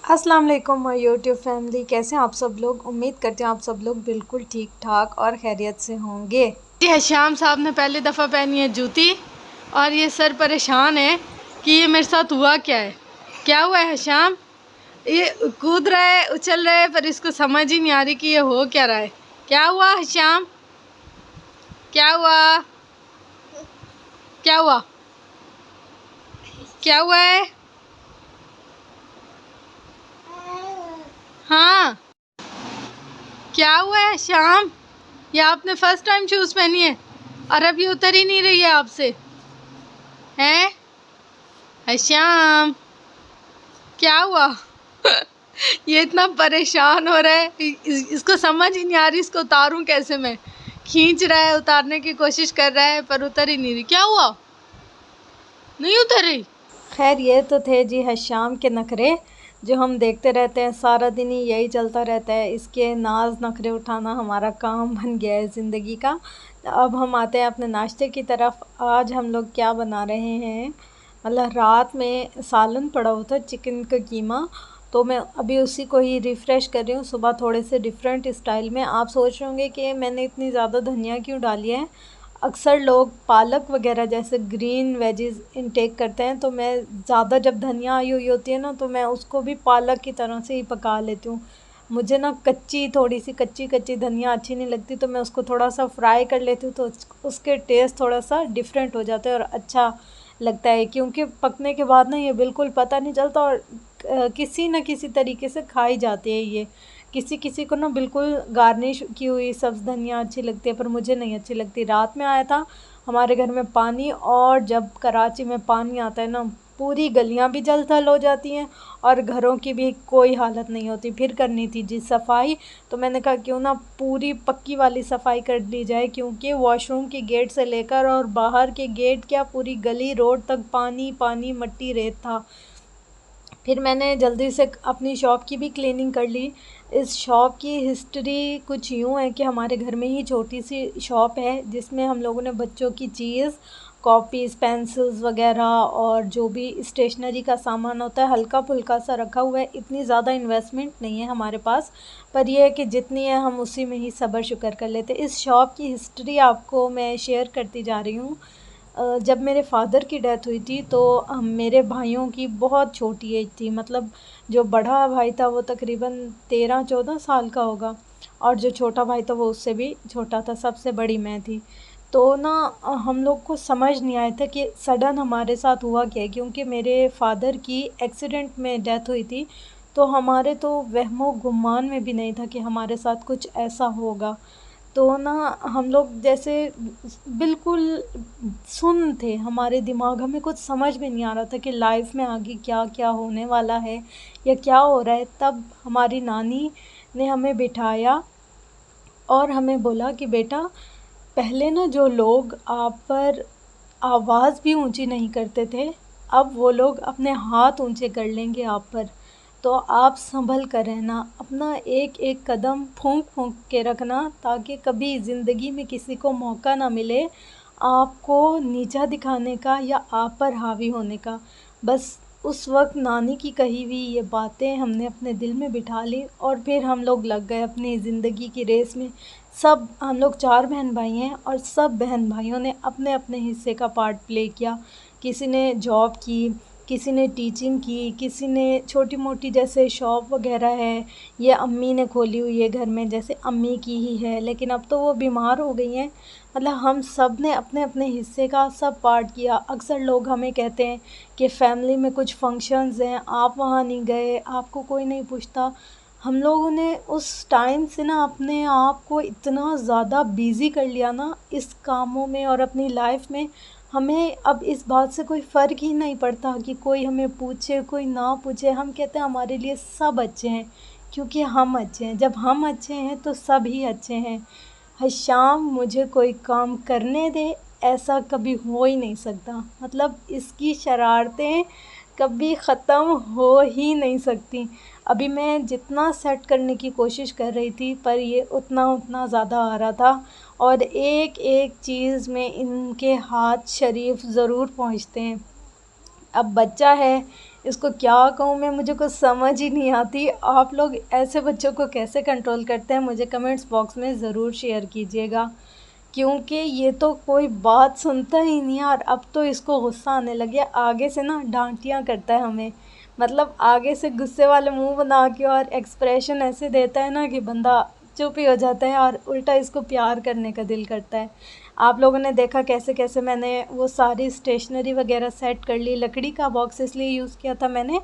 अस्सलाम वालेकुम my YouTube family, कैसे हैं आप सब लोग। उम्मीद करते हैं आप सब लोग बिल्कुल ठीक ठाक और खैरियत से होंगे। ये श्याम साहब ने पहली दफ़ा पहनी है जूती और ये सर परेशान है कि ये मेरे साथ हुआ क्या है। क्या हुआ है श्याम? ये कूद रहा है, उछल रहा है, पर इसको समझ ही नहीं आ रही कि ये हो क्या रहा है। क्या हुआ है श्याम? क्या हुआ? क्या हुआ? क्या हुआ है? हाँ, क्या हुआ है श्याम? ये आपने फर्स्ट टाइम शूज़ पहनी है और अब ये उतर ही नहीं रही है आपसे, हैं श्याम? क्या हुआ? ये इतना परेशान हो रहा है, इसको समझ ही नहीं आ रही इसको उतारूं कैसे। मैं खींच रहा है, उतारने की कोशिश कर रहा है पर उतर ही नहीं रही। क्या हुआ? नहीं उतर रही। खैर, ये तो थे जी हशाम के नखरे, जो हम देखते रहते हैं। सारा दिन ही यही चलता रहता है, इसके नाज नखरे उठाना हमारा काम बन गया है ज़िंदगी का। अब हम आते हैं अपने नाश्ते की तरफ। आज हम लोग क्या बना रहे हैं, मतलब रात में सालन पड़ा हुआ था, चिकन का कीमा, तो मैं अभी उसी को ही रिफ़्रेश कर रही हूँ सुबह थोड़े से डिफरेंट स्टाइल में। आप सोच रहे होंगे कि मैंने इतनी ज़्यादा धनिया क्यों डाली है। अक्सर लोग पालक वगैरह जैसे ग्रीन वेजिस इनटेक करते हैं, तो मैं ज़्यादा जब धनिया आई हुई होती है ना, तो मैं उसको भी पालक की तरह से ही पका लेती हूँ। मुझे ना कच्ची, थोड़ी सी कच्ची कच्ची धनिया अच्छी नहीं लगती, तो मैं उसको थोड़ा सा फ्राई कर लेती हूँ, तो उसके टेस्ट थोड़ा सा डिफरेंट हो जाते हैं और अच्छा लगता है। क्योंकि पकने के बाद ना ये बिल्कुल पता नहीं चलता और किसी न किसी तरीके से खाई जाती है ये। किसी किसी को ना बिल्कुल गार्निश की हुई सब्ज़ धनिया अच्छी लगती है, पर मुझे नहीं अच्छी लगती। रात में आया था हमारे घर में पानी, और जब कराची में पानी आता है ना, पूरी गलियां भी जल थल हो जाती हैं और घरों की भी कोई हालत नहीं होती। फिर करनी थी जी सफाई, तो मैंने कहा क्यों ना पूरी पक्की वाली सफाई कर ली जाए, क्योंकि वॉशरूम के गेट से लेकर और बाहर के गेट, क्या पूरी गली रोड तक पानी पानी, मट्टी रेत था। फिर मैंने जल्दी से अपनी शॉप की भी क्लीनिंग कर ली। इस शॉप की हिस्ट्री कुछ यूँ है कि हमारे घर में ही छोटी सी शॉप है, जिसमें हम लोगों ने बच्चों की चीज़, कॉपीज़, पेंसिल्स वगैरह और जो भी स्टेशनरी का सामान होता है हल्का फुल्का सा रखा हुआ है। इतनी ज़्यादा इन्वेस्टमेंट नहीं है हमारे पास, पर यह है कि जितनी है हम उसी में ही सब्र शुक्र कर लेते। इस शॉप की हिस्ट्री आपको मैं शेयर करती जा रही हूँ। जब मेरे फ़ादर की डेथ हुई थी, तो मेरे भाइयों की बहुत छोटी एज थी। मतलब जो बड़ा भाई था वो तकरीबन 13-14 साल का होगा, और जो छोटा भाई था वो उससे भी छोटा था। सबसे बड़ी मैं थी। तो ना हम लोग को समझ नहीं आया था कि सडन हमारे साथ हुआ क्या है, क्योंकि मेरे फ़ादर की एक्सीडेंट में डेथ हुई थी। तो हमारे तो वहमो गुमान में भी नहीं था कि हमारे साथ कुछ ऐसा होगा। तो ना हम लोग जैसे बिल्कुल सुन्न थे, हमारे दिमाग, हमें कुछ समझ में नहीं आ रहा था कि लाइफ में आगे क्या क्या होने वाला है या क्या हो रहा है। तब हमारी नानी ने हमें बिठाया और हमें बोला कि बेटा, पहले ना जो लोग आप पर आवाज़ भी ऊंची नहीं करते थे, अब वो लोग अपने हाथ ऊंचे कर लेंगे आप पर। तो आप संभल कर रहना, अपना एक एक कदम फूंक फूंक के रखना, ताकि कभी ज़िंदगी में किसी को मौका ना मिले आपको नीचा दिखाने का या आप पर हावी होने का। बस उस वक्त नानी की कही हुई ये बातें हमने अपने दिल में बिठा ली, और फिर हम लोग लग गए अपनी ज़िंदगी की रेस में। सब हम लोग 4 बहन भाई हैं, और सब बहन भाइयों ने अपने अपने हिस्से का पार्ट प्ले किया। किसी ने जॉब की, किसी ने टीचिंग की, किसी ने छोटी मोटी जैसे शॉप वगैरह है, ये अम्मी ने खोली हुई है घर में, जैसे अम्मी की ही है, लेकिन अब तो वो बीमार हो गई हैं। मतलब हम सब ने अपने अपने हिस्से का सब पार्ट किया। अक्सर लोग हमें कहते हैं कि फ़ैमिली में कुछ फंक्शंस हैं, आप वहाँ नहीं गए, आपको कोई नहीं पूछता। हम लोगों ने उस टाइम से ना अपने आप को इतना ज़्यादा बिज़ी कर लिया ना इस कामों में और अपनी लाइफ में, हमें अब इस बात से कोई फ़र्क ही नहीं पड़ता कि कोई हमें पूछे कोई ना पूछे। हम कहते हैं हमारे लिए सब अच्छे हैं, क्योंकि हम अच्छे हैं। जब हम अच्छे हैं तो सब ही अच्छे हैं। हशाम, मुझे कोई काम करने दे, ऐसा कभी हो ही नहीं सकता। मतलब इसकी शरारतें कभी ख़त्म हो ही नहीं सकती। अभी मैं जितना सेट करने की कोशिश कर रही थी, पर ये उतना उतना ज़्यादा आ रहा था, और एक एक चीज़ में इनके हाथ शरीफ ज़रूर पहुँचते हैं। अब बच्चा है, इसको क्या कहूँ मैं, मुझे कुछ समझ ही नहीं आती। आप लोग ऐसे बच्चों को कैसे कंट्रोल करते हैं, मुझे कमेंट्स बॉक्स में ज़रूर शेयर कीजिएगा, क्योंकि ये तो कोई बात सुनता ही नहीं है। और अब तो इसको गुस्सा आने लग गया, आगे से ना डांटियाँ करता है हमें, मतलब आगे से गुस्से वाले मुंह बना के और एक्सप्रेशन ऐसे देता है ना कि बंदा चुप ही हो जाता है और उल्टा इसको प्यार करने का दिल करता है। आप लोगों ने देखा कैसे कैसे मैंने वो सारी स्टेशनरी वगैरह सेट कर ली। लकड़ी का बॉक्स इसलिए यूज़ किया था मैंने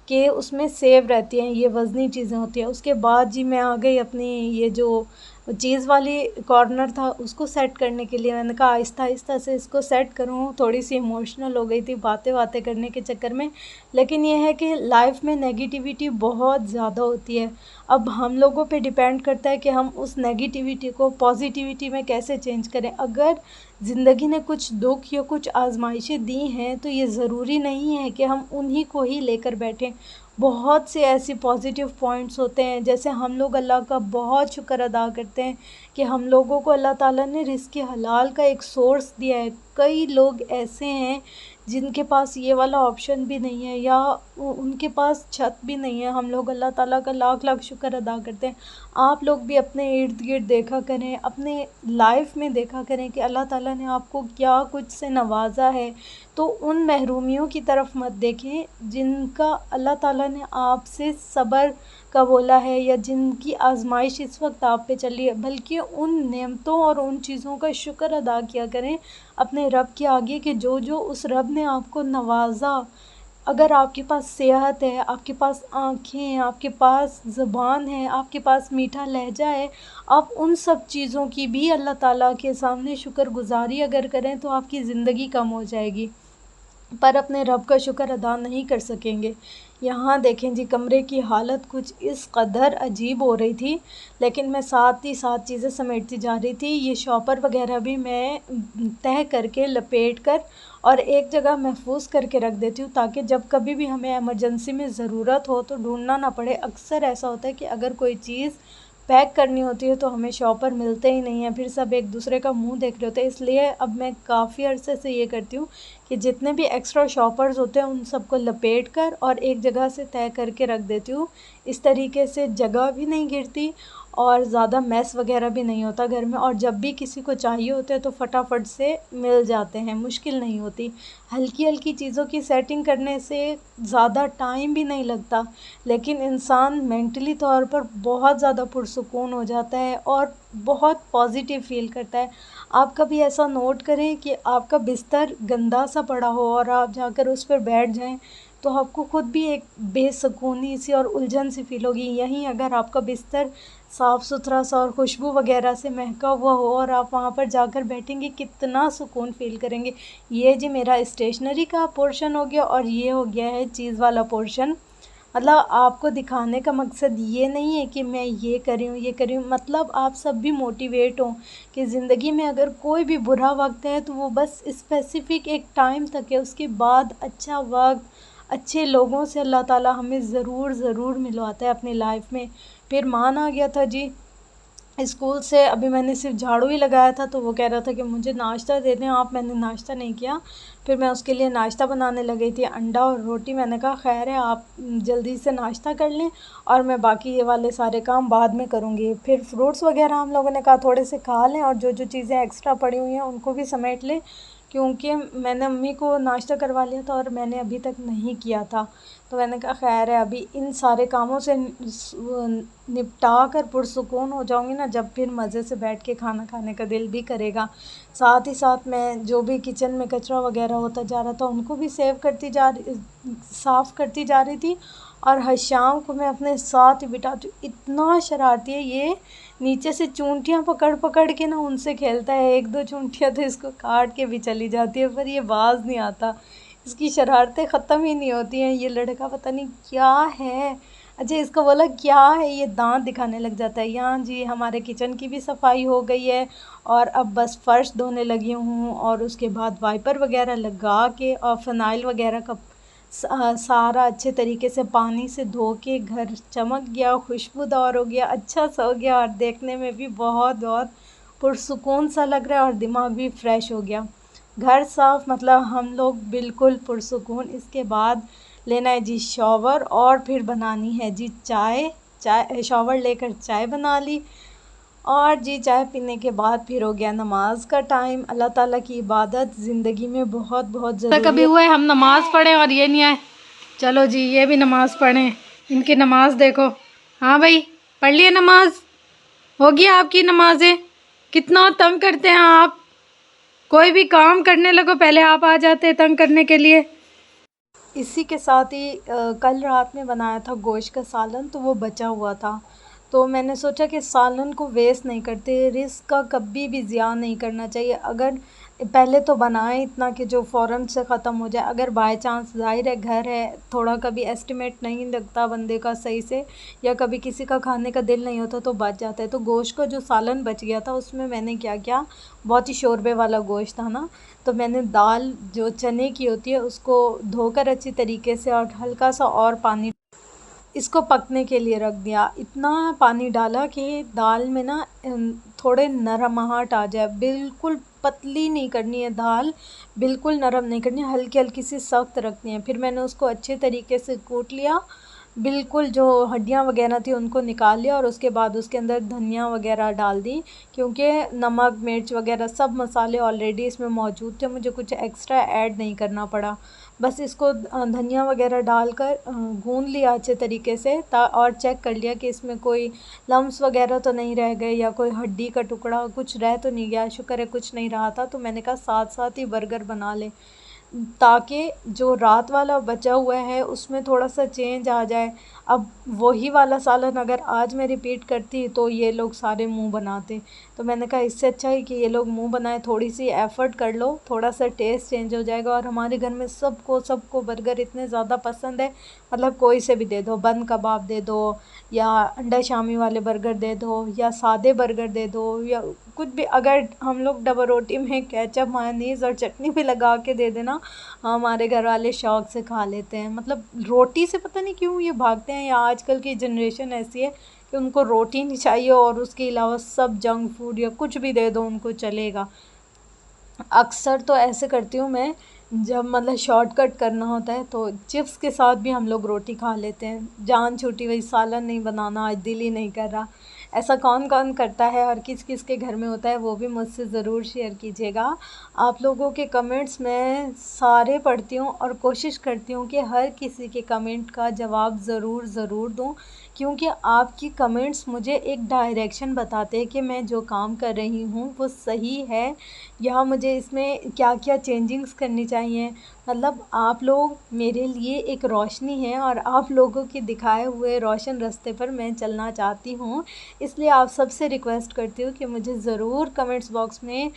कि उसमें सेव रहती हैं, ये वज़नी चीज़ें होती हैं। उसके बाद जी मैं आ गई अपनी ये जो चीज़ वाली कॉर्नर था उसको सेट करने के लिए। मैंने कहा आहिस्ता आहिस्ता से इसको सेट करूँ, थोड़ी सी इमोशनल हो गई थी बातें बातें करने के चक्कर में। लेकिन ये है कि लाइफ में नेगेटिविटी बहुत ज़्यादा होती है। अब हम लोगों पे डिपेंड करता है कि हम उस नेगेटिविटी को पॉजिटिविटी में कैसे चेंज करें। अगर ज़िंदगी ने कुछ दुख या कुछ आजमाइशें दी हैं तो ये ज़रूरी नहीं है कि हम उन्हीं को ही लेकर बैठें। बहुत से ऐसे पॉजिटिव पॉइंट्स होते हैं, जैसे हम लोग अल्लाह का बहुत शुक्र अदा करते हैं कि हम लोगों को अल्लाह ताला ने रिज़्क़ हलाल का एक सोर्स दिया है। कई लोग ऐसे हैं जिनके पास ये वाला ऑप्शन भी नहीं है या उनके पास छत भी नहीं है। हम लोग अल्लाह ताला का लाख लाख शुक्र अदा करते हैं। आप लोग भी अपने इर्द गिर्द देखा करें, अपने लाइफ में देखा करें कि अल्लाह ताला ने आपको क्या कुछ से नवाजा है। तो उन महरूमियों की तरफ मत देखें जिनका अल्लाह ताला ने आपसे सब्र का बोला है या जिनकी आजमाइश इस वक्त आप पे चल रही है, बल्कि उन नेमतों और उन चीज़ों का शुक्र अदा किया करें अपने रब के आगे कि जो जो उस रब ने आपको नवाजा। अगर आपके पास सेहत है, आपके पास आँखें हैं, आपके पास ज़ुबान है, आपके पास मीठा लहजा है, आप उन सब चीज़ों की भी अल्लाह ताला के सामने शुक्रगुज़ारी अगर करें तो आपकी ज़िंदगी कम हो जाएगी, पर अपने रब का शुक्र अदा नहीं कर सकेंगे। यहाँ देखें जी, कमरे की हालत कुछ इस कदर अजीब हो रही थी, लेकिन मैं साथ ही साथ चीज़ें समेटती जा रही थी। ये शॉपर वगैरह भी मैं तह करके लपेट कर और एक जगह महफूज करके रख देती हूँ, ताकि जब कभी भी हमें इमरजेंसी में ज़रूरत हो तो ढूंढना ना पड़े। अक्सर ऐसा होता है कि अगर कोई चीज़ पैक करनी होती है तो हमें शॉपर मिलते ही नहीं हैं, फिर सब एक दूसरे का मुंह देख रहे होते हैं। इसलिए अब मैं काफ़ी अरसे से ये करती हूँ कि जितने भी एक्स्ट्रा शॉपर्स होते हैं उन सबको लपेट कर और एक जगह से तय करके रख देती हूँ। इस तरीके से जगह भी नहीं गिरती और ज़्यादा मैस वगैरह भी नहीं होता घर में, और जब भी किसी को चाहिए होते हैं तो फटाफट से मिल जाते हैं, मुश्किल नहीं होती। हल्की हल्की चीज़ों की सेटिंग करने से ज़्यादा टाइम भी नहीं लगता, लेकिन इंसान मेंटली तौर पर बहुत ज़्यादा पुरसुकून हो जाता है और बहुत पॉजिटिव फ़ील करता है। आप कभी ऐसा नोट करें कि आपका बिस्तर गंदा सा पड़ा हो और आप जाकर उस पर बैठ जाएं तो आपको खुद भी एक बेसुकूनी सी और उलझन सी फ़ील होगी। यहीं अगर आपका बिस्तर साफ़ सुथरा सा और खुशबू वगैरह से महका हुआ हो और आप वहाँ पर जाकर बैठेंगे, कितना सुकून फ़ील करेंगे। ये जी मेरा स्टेशनरी का पोर्शन हो गया और ये हो गया है चीज़ वाला पोर्शन। मतलब आपको दिखाने का मकसद ये नहीं है कि मैं ये कर रही हूँ ये कर रही हूँ, मतलब आप सब भी मोटिवेट हों कि ज़िंदगी में अगर कोई भी बुरा वक्त है तो वो बस स्पेसिफ़िक एक टाइम तक है, उसके बाद अच्छा वक्त अच्छे लोगों से अल्लाह ताला हमें ज़रूर ज़रूर मिलवाता है अपनी लाइफ में। फिर मान आ गया था जी स्कूल से, अभी मैंने सिर्फ झाड़ू ही लगाया था तो वो कह रहा था कि मुझे नाश्ता दे दें आप। मैंने नाश्ता नहीं किया, फिर मैं उसके लिए नाश्ता बनाने लगी थी, अंडा और रोटी। मैंने कहा खैर है, आप जल्दी से नाश्ता कर लें और मैं बाकी ये वाले सारे काम बाद में करूँगी। फिर फ्रूट्स वगैरह हम लोगों ने कहा थोड़े से खा लें और जो जो चीज़ें एक्स्ट्रा पड़ी हुई हैं उनको भी समेट लें, क्योंकि मैंने अम्मी को नाश्ता करवा लिया था और मैंने अभी तक नहीं किया था। तो मैंने कहा खैर है, अभी इन सारे कामों से निपटा कर पुरसुकून हो जाऊंगी ना, जब फिर मज़े से बैठ के खाना खाने का दिल भी करेगा। साथ ही साथ मैं जो भी किचन में कचरा वगैरह होता जा रहा था उनको भी साफ़ करती जा रही थी। और हशाम को मैं अपने साथ ही बिठाती हूँ, इतना शरारती है ये, नीचे से चूंटियाँ पकड़ पकड़ के ना उनसे खेलता है। एक दो चूंटियाँ तो इसको काट के भी चली जाती है, पर ये बाज नहीं आता, इसकी शरारतें ख़त्म ही नहीं होती हैं। ये लड़का पता नहीं क्या है। अच्छा, इसको बोला क्या है, ये दांत दिखाने लग जाता है। यहाँ जी हमारे किचन की भी सफाई हो गई है और अब बस फ़र्श धोने लगी हूँ और उसके बाद वाइपर वगैरह लगा के और फ़िनाइल वगैरह का सारा अच्छे तरीके से पानी से धो के घर चमक गया, खुशबूदार हो गया, अच्छा सा हो गया और देखने में भी बहुत बहुत पुरसुकून सा लग रहा है और दिमाग भी फ़्रेश हो गया। घर साफ़ मतलब हम लोग बिल्कुल पुरसुकून। इसके बाद लेना है जी शॉवर और फिर बनानी है जी चाय। शॉवर लेकर चाय बना ली और जी चाय पीने के बाद फिर हो गया नमाज का टाइम। अल्लाह ताला की इबादत ज़िंदगी में बहुत बहुत ज़रूरी कभी है। हुआ है हम नमाज़ पढ़ें और ये नहीं आए। चलो जी ये भी नमाज़ पढ़ें। इनकी नमाज देखो। हाँ भाई पढ़ लिए नमाज? होगी आपकी नमाजें? कितना तंग करते हैं आप। कोई भी काम करने लगो पहले आप आ जाते हैं तंग करने के लिए। इसी के साथ ही कल रात में बनाया था गोश्त का सालन, तो वो बचा हुआ था। तो मैंने सोचा कि सालन को वेस्ट नहीं करते, रिस्क का कभी भी ज़िया नहीं करना चाहिए। अगर पहले तो बनाएं इतना कि जो फ़ौरन से ख़त्म हो जाए। अगर बाय चांस ज़ाहिर है घर है, थोड़ा कभी एस्टिमेट नहीं लगता बंदे का सही से, या कभी किसी का खाने का दिल नहीं होता तो बच जाता है। तो गोश्त का जो सालन बच गया था उसमें मैंने क्या किया, बहुत ही शोरबे वाला गोश्त था ना, तो मैंने दाल जो चने की होती है उसको धोकर अच्छी तरीके से और हल्का सा और पानी इसको पकने के लिए रख दिया। इतना पानी डाला कि दाल में ना थोड़े नरमाहट आ जाए। बिल्कुल पतली नहीं करनी है दाल, बिल्कुल नरम नहीं करनी है, हल्की हल्की सी सख्त रखनी है। फिर मैंने उसको अच्छे तरीके से कूट लिया, बिल्कुल जो हड्डियाँ वगैरह थी उनको निकाल लिया और उसके बाद उसके अंदर धनिया वगैरह डाल दी, क्योंकि नमक मिर्च वगैरह सब मसाले ऑलरेडी इसमें मौजूद थे, मुझे कुछ एक्स्ट्रा ऐड नहीं करना पड़ा। बस इसको धनिया वगैरह डालकर गूंद लिया अच्छे तरीके से और चेक कर लिया कि इसमें कोई लम्स वगैरह तो नहीं रह गए या कोई हड्डी का टुकड़ा कुछ रह तो नहीं गया। शुक्र है कुछ नहीं रहा था। तो मैंने कहा साथ साथ ही बर्गर बना ले, ताकि जो रात वाला बचा हुआ है उसमें थोड़ा सा चेंज आ जाए। अब वही वाला सालन अगर आज मैं रिपीट करती तो ये लोग सारे मुंह बनाते। तो मैंने कहा इससे अच्छा है कि ये लोग मुंह बनाए, थोड़ी सी एफ़र्ट कर लो, थोड़ा सा टेस्ट चेंज हो जाएगा। और हमारे घर में सबको बर्गर इतने ज़्यादा पसंद है, मतलब कोई से भी दे दो, बंद कबाब दे दो या अंडा शामी वाले बर्गर दे दो या सादे बर्गर दे दो या कुछ भी। अगर हम लोग डबल रोटी में केचप मेयोनीज़ और चटनी भी लगा के दे देना, हमारे घर वाले शौक़ से खा लेते हैं। मतलब रोटी से पता नहीं क्यों ये भागते हैं, या आजकल की जनरेशन ऐसी है कि उनको रोटी नहीं चाहिए और उसके अलावा सब जंक फूड या कुछ भी दे दो उनको चलेगा। अक्सर तो ऐसे करती हूँ मैं, जब मतलब शॉर्टकट करना होता है तो चिप्स के साथ भी हम लोग रोटी खा लेते हैं। जान छूटी वही सालन नहीं बनाना, आज दिल ही नहीं कर रहा। ऐसा कौन कौन करता है और किस किस के घर में होता है, वो भी मुझसे ज़रूर शेयर कीजिएगा। आप लोगों के कमेंट्स मैं सारे पढ़ती हूँ और कोशिश करती हूँ कि हर किसी के कमेंट का जवाब ज़रूर दूँ, क्योंकि आपकी कमेंट्स मुझे एक डायरेक्शन बताते हैं कि मैं जो काम कर रही हूँ वो सही है या मुझे इसमें क्या क्या चेंजिंग्स करनी चाहिए। मतलब आप लोग मेरे लिए एक रोशनी है और आप लोगों के दिखाए हुए रोशन रास्ते पर मैं चलना चाहती हूँ। इसलिए आप सबसे रिक्वेस्ट करती हूँ कि मुझे ज़रूर कमेंट्स बॉक्स में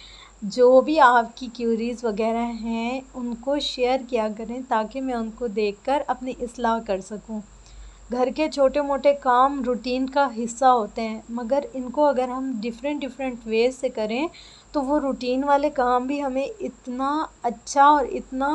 जो भी आपकी क्यूरीज़ वगैरह हैं उनको शेयर किया करें, ताकि मैं उनको देखकर अपनी इस्लाह कर सकूँ। घर के छोटे मोटे काम रूटीन का हिस्सा होते हैं, मगर इनको अगर हम डिफरेंट वेज से करें तो वो रूटीन वाले काम भी हमें इतना अच्छा और इतना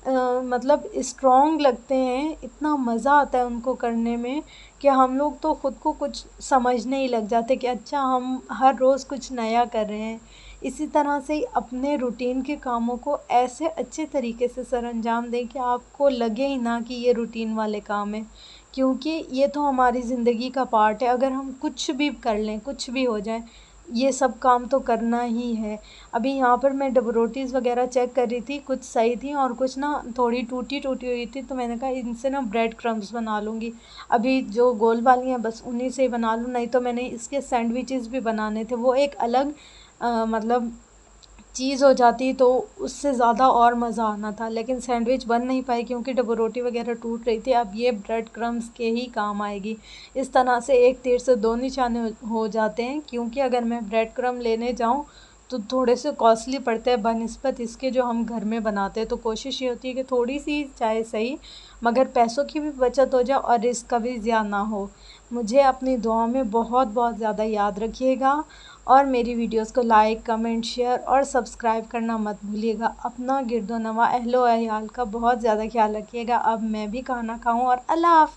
मतलब स्ट्रॉन्ग लगते हैं, इतना मज़ा आता है उनको करने में कि हम लोग तो ख़ुद को कुछ समझने ही लग जाते कि अच्छा हम हर रोज़ कुछ नया कर रहे हैं। इसी तरह से अपने रूटीन के कामों को ऐसे अच्छे तरीके से सरअंजाम दें कि आपको लगे ही ना कि ये रूटीन वाले काम हैं, क्योंकि ये तो हमारी ज़िंदगी का पार्ट है। अगर हम कुछ भी कर लें, कुछ भी हो जाए, ये सब काम तो करना ही है। अभी यहाँ पर मैं डबल रोटीज़ वगैरह चेक कर रही थी, कुछ सही थी और कुछ ना थोड़ी टूटी हुई थी, तो मैंने कहा इनसे ना ब्रेड क्रम्स बना लूँगी। अभी जो गोल वाली हैं बस उन्हीं से ही बना लूँ, नहीं तो मैंने इसके सैंडविचेस भी बनाने थे, वो एक अलग मतलब चीज़ हो जाती तो उससे ज़्यादा और मज़ा आना था, लेकिन सैंडविच बन नहीं पाई क्योंकि डबल रोटी वगैरह टूट रही थी। अब ये ब्रेड क्रम्स के ही काम आएगी। इस तरह से एक तीर से दो निशाने हो जाते हैं, क्योंकि अगर मैं ब्रेड क्रम्ब लेने जाऊं तो थोड़े से कॉस्टली पड़ते हैं बनिस्बत इसके जो हम घर में बनाते हैं। तो कोशिश ये होती है कि थोड़ी सी चाहे सही, मगर पैसों की भी बचत हो जाए और रिस्क का भी ज़्यादा ना हो। मुझे अपनी दुआ में बहुत ज़्यादा याद रखिएगा और मेरी वीडियोस को लाइक कमेंट शेयर और सब्सक्राइब करना मत भूलिएगा। अपना गिरदो नवा अहलो अयाल का बहुत ज़्यादा ख्याल रखिएगा। अब मैं भी खाना खाऊं और अल्लाह हाफ़िज़।